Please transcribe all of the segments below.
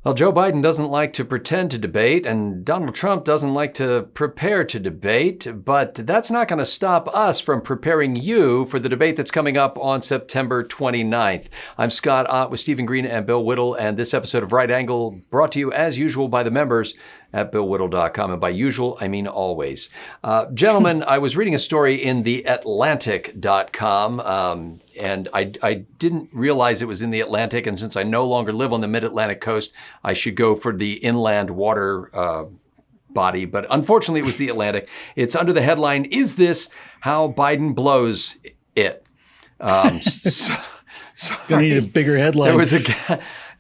Well, Joe Biden doesn't like to pretend to debate, and Donald Trump doesn't like to prepare to debate, but that's not going to stop us from preparing you for the debate that's coming up on September 29th. I'm Scott Ott with Stephen Green and Bill Whittle, and this episode of Right Angle brought to you, as usual, by the members at BillWhittle.com. And by usual, I mean always. Gentlemen, I was reading a story in the Atlantic.com, and I didn't realize it was in the Atlantic. And since I no longer live on the mid-Atlantic coast, I should go for the inland water body. But unfortunately, it was the Atlantic. It's under the headline, "Is This How Biden Blows It?" Don't need a bigger headline.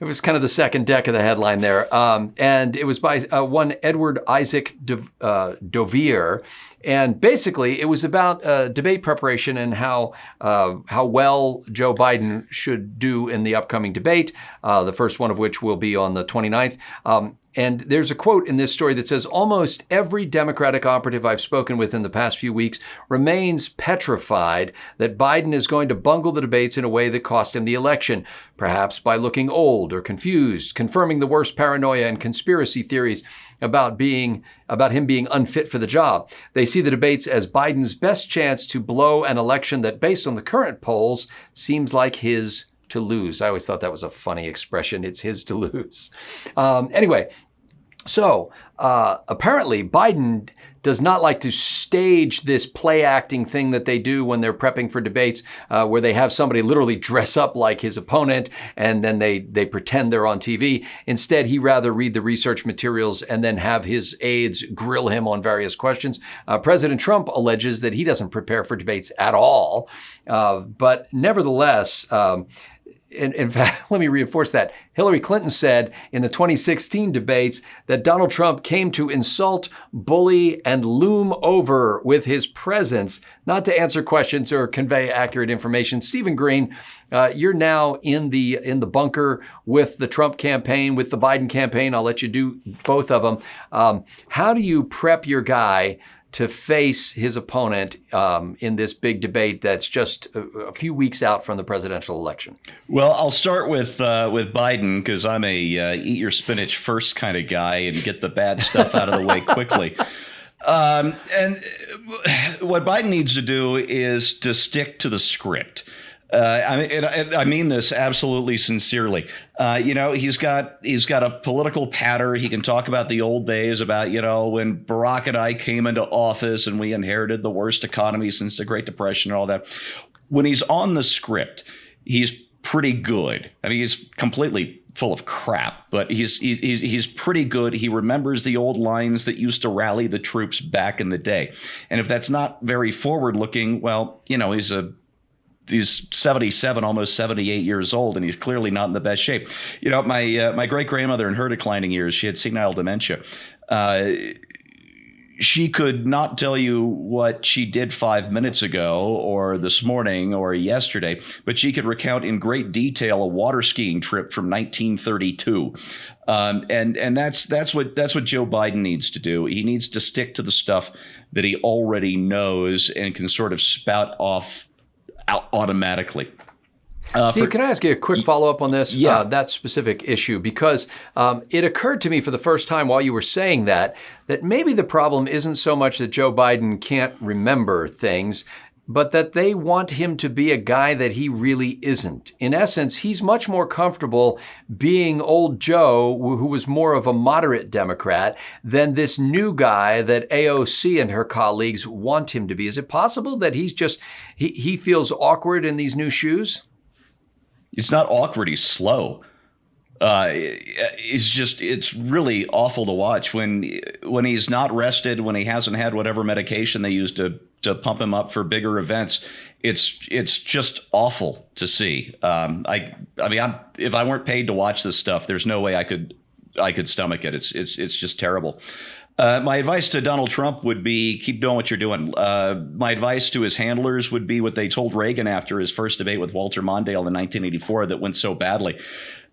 It was kind of the second deck of the headline there. And it was by one Edward Isaac Dovere. And basically, it was about debate preparation and how well Joe Biden should do in the upcoming debate, the first one of which will be on the 29th. And there's a quote in this story that says, "Almost every Democratic operative I've spoken with in the past few weeks remains petrified that Biden is going to bungle the debates in a way that cost him the election, perhaps by looking old or confused, confirming the worst paranoia and conspiracy theories about him being unfit for the job. They see the debates as Biden's best chance to blow an election that, based on the current polls, seems like his to lose." I always thought that was a funny expression. It's his to lose. Anyway, so apparently Biden does not like to stage this play acting thing that they do when they're prepping for debates, where they have somebody literally dress up like his opponent and then they pretend they're on TV. Instead, he rather read the research materials and then have his aides grill him on various questions. President Trump alleges that he doesn't prepare for debates at all. But nevertheless, in fact, let me reinforce that. Hillary Clinton said in the 2016 debates that Donald Trump came to insult, bully, and loom over with his presence, not to answer questions or convey accurate information. Stephen Green, you're now in the bunker with the Trump campaign, with the Biden campaign. I'll let you do both of them. How do you prep your guy to face his opponent in this big debate that's just a few weeks out from the presidential election? Well, I'll start with Biden, because I'm a eat your spinach first kind of guy and get the bad stuff out of the way quickly. And what Biden needs to do is to stick to the script. I mean this absolutely sincerely. He's got a political patter. He can talk about the old days, about, when Barack and I came into office and we inherited the worst economy since the Great Depression and all that. When he's on the script, he's pretty good. I mean, he's completely full of crap, but he's pretty good. He remembers the old lines that used to rally the troops back in the day. And if that's not very forward looking, well, he's 77, almost 78 years old, and he's clearly not in the best shape. My great-grandmother in her declining years, she had senile dementia. She could not tell you what she did 5 minutes ago or this morning or yesterday, but she could recount in great detail a water skiing trip from 1932. And that's what Joe Biden needs to do. He needs to stick to the stuff that he already knows and can sort of spout off automatically. Steve, can I ask you a quick follow-up on this, that specific issue? Because it occurred to me for the first time while you were saying that maybe the problem isn't so much that Joe Biden can't remember things, but that they want him to be a guy that he really isn't. In essence, he's much more comfortable being old Joe, who was more of a moderate Democrat, than this new guy that AOC and her colleagues want him to be. Is it possible that he feels awkward in these new shoes? It's not awkward. He's slow. It's really awful to watch when he's not rested, when he hasn't had whatever medication they use to pump him up for bigger events. It's just awful to see. If I weren't paid to watch this stuff, there's no way I could stomach it. It's just terrible. My advice to Donald Trump would be keep doing what you're doing. My advice to his handlers would be what they told Reagan after his first debate with Walter Mondale in 1984 that went so badly.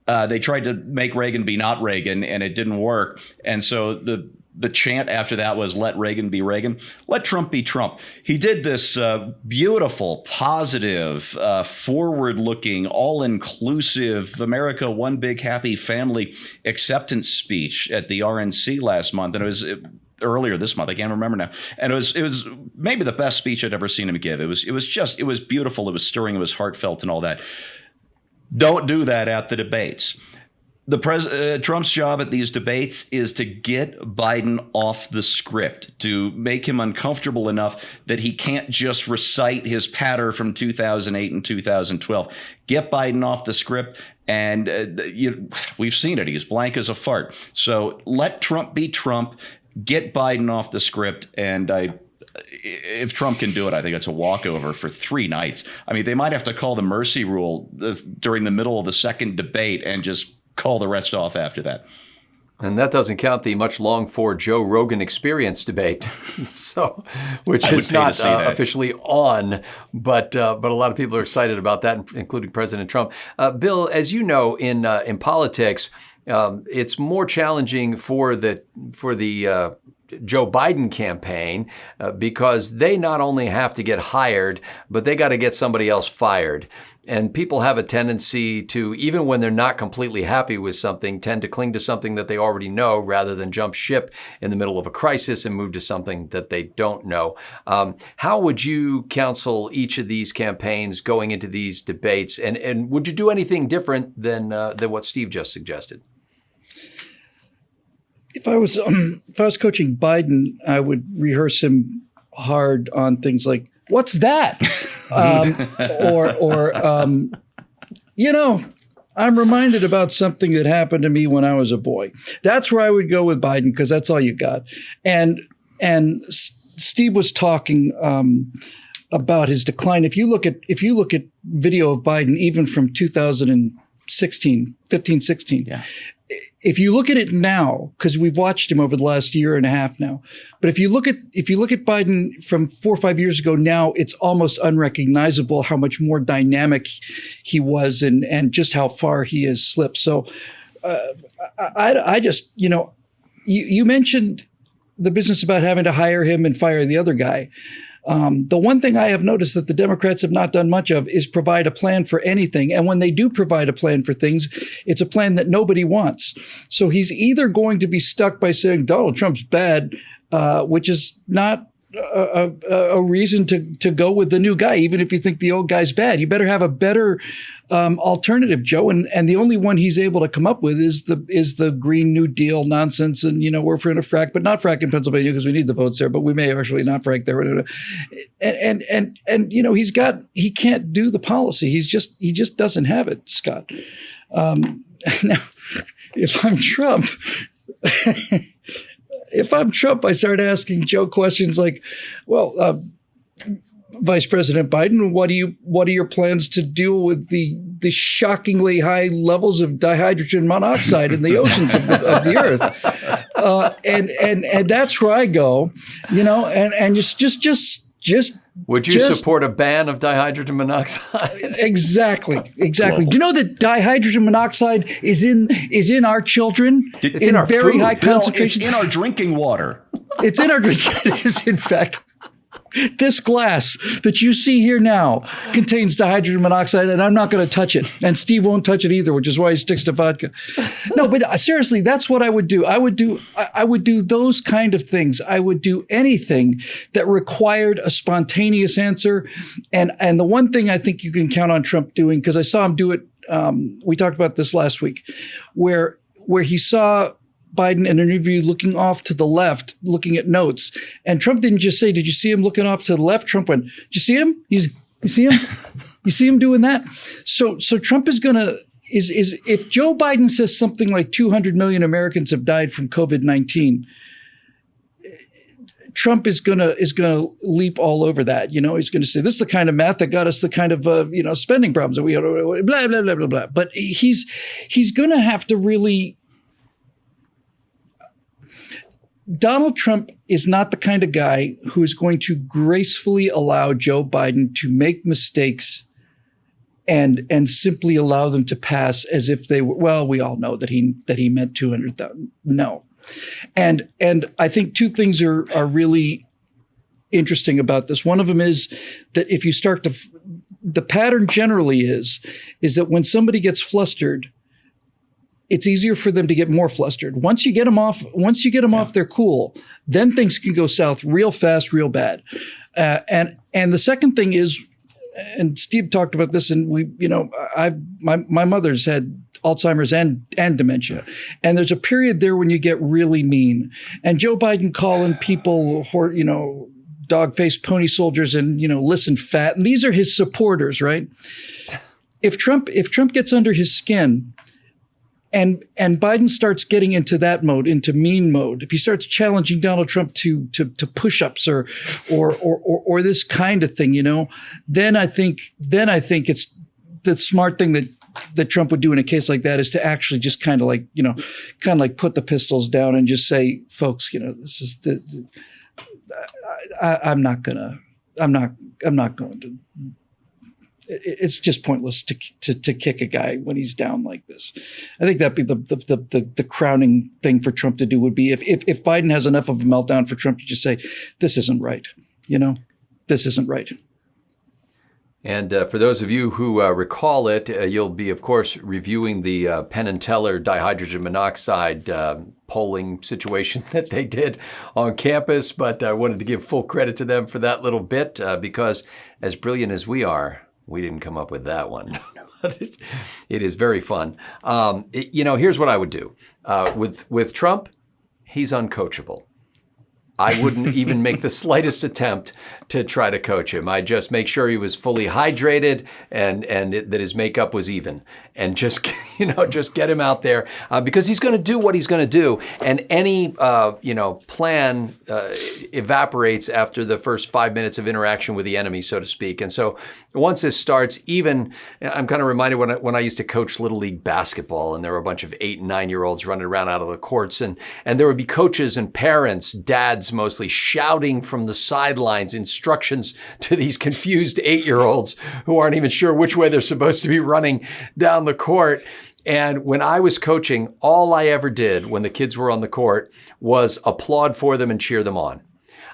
They tried to make Reagan be not Reagan, and it didn't work. And so the the chant after that was "Let Reagan be Reagan, let Trump be Trump." He did this beautiful, positive, forward-looking, all-inclusive America, one big happy family acceptance speech at the RNC last month, and it was earlier this month. I can't remember now, and it was maybe the best speech I'd ever seen him give. It was beautiful. It was stirring. It was heartfelt, and all that. Don't do that at the debates. Trump's job at these debates is to get Biden off the script, to make him uncomfortable enough that he can't just recite his patter from 2008 and 2012. Get Biden off the script, and we've seen it. He's blank as a fart. So let Trump be Trump. Get Biden off the script, and if Trump can do it, I think it's a walkover for 3 nights. I mean, they might have to call the mercy rule during the middle of the second debate and just call the rest off after that. And that doesn't count the much longed for Joe Rogan Experience debate, which is not officially on, but a lot of people are excited about that, including President Trump. Bill, as you know, in politics, it's more challenging for the Joe Biden campaign because they not only have to get hired, but they got to get somebody else fired. And people have a tendency to, even when they're not completely happy with something, tend to cling to something that they already know rather than jump ship in the middle of a crisis and move to something that they don't know. How would you counsel each of these campaigns going into these debates? And would you do anything different than what Steve just suggested? If I was coaching Biden, I would rehearse him hard on things like, "What's that?" I'm reminded about something that happened to me when I was a boy. That's where I would go with Biden because that's all you got. And Steve was talking about his decline. If you look at video of Biden, even from 2016, 15, 16. Yeah. If you look at it now, because we've watched him over the last year and a half now, but if you look at Biden from 4 or 5 years ago now, it's almost unrecognizable how much more dynamic he was and just how far he has slipped. So I just, you mentioned the business about having to hire him and fire the other guy. The one thing I have noticed that the Democrats have not done much of is provide a plan for anything. And when they do provide a plan for things, it's a plan that nobody wants. So he's either going to be stuck by saying Donald Trump's bad, which is not a reason to go with the new guy, even if you think the old guy's bad. You better have a better alternative, Joe. And the only one he's able to come up with is the Green New Deal nonsense. And, we're going to frack, but not frack in Pennsylvania because we need the votes there, but we may actually not frack there. And he can't do the policy. He just doesn't have it, Scott. Now, if I'm Trump, I start asking Joe questions like, well, Vice President Biden, what are your plans to deal with the shockingly high levels of dihydrogen monoxide in the oceans of the earth? And that's where I go, and just would you support a ban of dihydrogen monoxide? Exactly. Do you know that dihydrogen monoxide is in our children? It's in our very food. high concentrations. It's in our drinking water. It's in our drinking. It is, in fact. This glass that you see here now contains dihydrogen monoxide, and I'm not going to touch it. And Steve won't touch it either, which is why he sticks to vodka. No, but seriously, that's what I would do. I would do those kind of things. I would do anything that required a spontaneous answer. And the one thing I think you can count on Trump doing, because I saw him do it, we talked about this last week, where he saw Biden in an interview looking off to the left, looking at notes. And Trump didn't just say, "Did you see him looking off to the left?" Trump went, "Did you see him? You see him? You see him doing that?" So Trump is going to, if Joe Biden says something like 200 million Americans have died from COVID-19, Trump is going to leap all over that. He's going to say, "This is the kind of math that got us the kind of, spending problems that we had, blah, blah, blah, blah, blah." But he's going to have to really, Donald Trump is not the kind of guy who is going to gracefully allow Joe Biden to make mistakes and simply allow them to pass as if they were, well, we all know that he meant 200,000. No. And I think two things are really interesting about this. One of them is that if you start to, the pattern generally is that when somebody gets flustered, it's easier for them to get more flustered. Once you get them off their cool, then things can go south real fast, real bad. And the second thing is, and Steve talked about this, and my mother's had Alzheimer's and dementia. And there's a period there when you get really mean. And Joe Biden calling people, dog-faced pony soldiers and, listen fat. And these are his supporters, right? If Trump gets under his skin and Biden starts getting into that mode, into mean mode, if he starts challenging Donald Trump to push-ups or this kind of thing, then I think it's the smart thing that Trump would do in a case like that is to actually just kind of like put the pistols down and just say, folks, this is I'm not going to. It's just pointless to kick a guy when he's down like this. I think that'd be the crowning thing for Trump to do would be if Biden has enough of a meltdown for Trump to just say, this isn't right. This isn't right. And for those of you who recall it, you'll be, of course, reviewing the Penn and Teller dihydrogen monoxide polling situation that they did on campus. But I wanted to give full credit to them for that little bit because as brilliant as we are, we didn't come up with that one. It is very fun. Here's what I would do. With Trump, he's uncoachable. I wouldn't even make the slightest attempt to try to coach him. I'd just make sure he was fully hydrated and that his makeup was even. And just get him out there because he's going to do what he's going to do. And any, plan evaporates after the first 5 minutes of interaction with the enemy, so to speak. And so once this starts, I'm kind of reminded when I used to coach Little League basketball and there were a bunch of 8 and 9-year-olds running around out of the courts and there would be coaches and parents, dads mostly, shouting from the sidelines instructions to these confused 8-year-olds who aren't even sure which way they're supposed to be running down the court. And when I was coaching, all I ever did when the kids were on the court was applaud for them and cheer them on.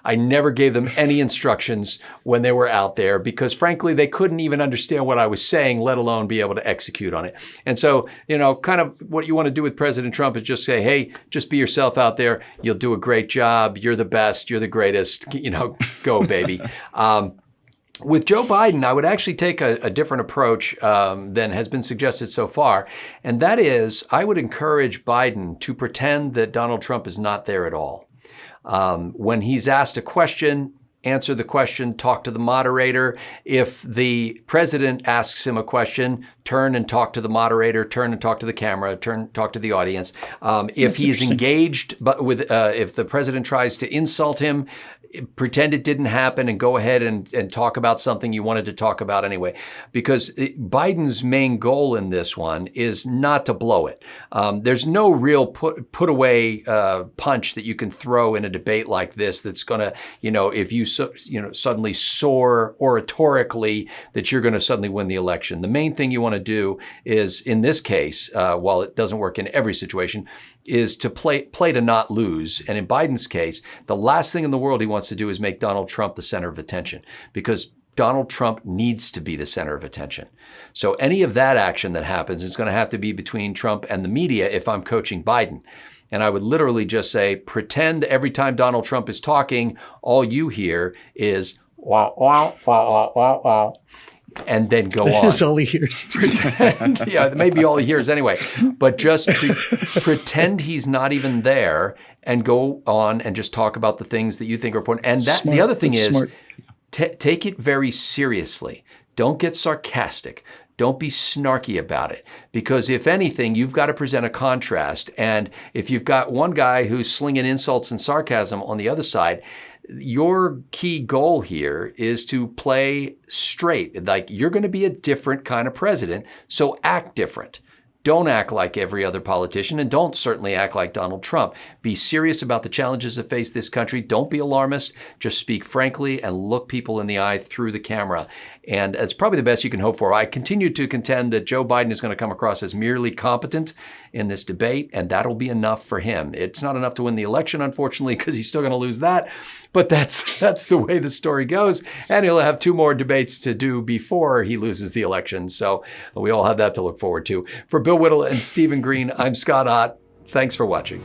I never gave them any instructions when they were out there because frankly, they couldn't even understand what I was saying, let alone be able to execute on it. And so, kind of what you want to do with President Trump is just say, hey, just be yourself out there. You'll do a great job. You're the best. You're the greatest. Go, baby. With Joe Biden, I would actually take a different approach than has been suggested so far. And that is, I would encourage Biden to pretend that Donald Trump is not there at all. When he's asked a question, answer the question, talk to the moderator. If the president asks him a question, turn and talk to the moderator, turn and talk to the camera, talk to the audience. If he's engaged, if the president tries to insult him, pretend it didn't happen and go ahead and talk about something you wanted to talk about anyway. Because Biden's main goal in this one is not to blow it. There's no real put away punch that you can throw in a debate like this that's going to, if you suddenly soar oratorically, that you're going to suddenly win the election. The main thing you want to do is, in this case, while it doesn't work in every situation, is to play to not lose. And in Biden's case, the last thing in the world he wants to do is make Donald Trump the center of attention because Donald Trump needs to be the center of attention. So any of that action that happens is going to have to be between Trump and the media if I'm coaching Biden. And I would literally just say, pretend every time Donald Trump is talking, all you hear is, wow, wow, wow, wow, wow, wow. And then go on. That's all he hears. Pretend, maybe all he hears anyway. But just pretend he's not even there and go on and just talk about the things that you think are important. And the other thing is, take it very seriously. Don't get sarcastic. Don't be snarky about it. Because if anything, you've got to present a contrast. And if you've got one guy who's slinging insults and sarcasm on the other side, your key goal here is to play straight. Like, you're going to be a different kind of president, so act different. Don't act like every other politician, and don't certainly act like Donald Trump. Be serious about the challenges that face this country. Don't be alarmist. Just speak frankly and look people in the eye through the camera. And it's probably the best you can hope for. I continue to contend that Joe Biden is going to come across as merely competent in this debate, and that'll be enough for him. It's not enough to win the election, unfortunately, because he's still going to lose that. But that's the way the story goes. And he'll have 2 more debates to do before he loses the election. So we all have that to look forward to. For Bill Whittle and Stephen Green, I'm Scott Ott. Thanks for watching.